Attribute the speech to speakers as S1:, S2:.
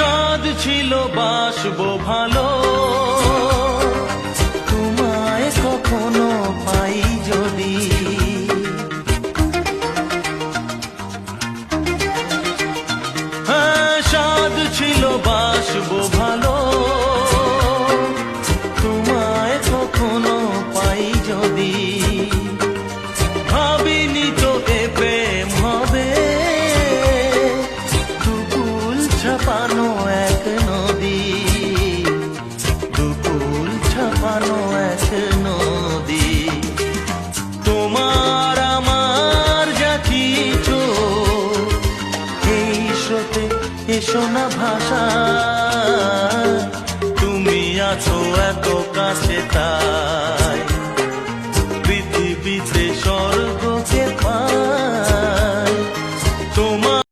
S1: সাধ ছিল বাসবো ভালো, তোমায় কখনো পাই যদি। হ্যাঁ, সাধ ছিল বাসবো ভালো, তোমায় কখনো পাই যদি। ভাবিনি তো এ প্রেম হবে, দুকুল ছাপানো এক নদী, দুকুল ছাপানো এক নদী। তোমার আমার যা কিছু এই স্রোতে এসো না ভাষা, তুমি আছো এত কাছে তাই পৃথিবীতে স্বর্গ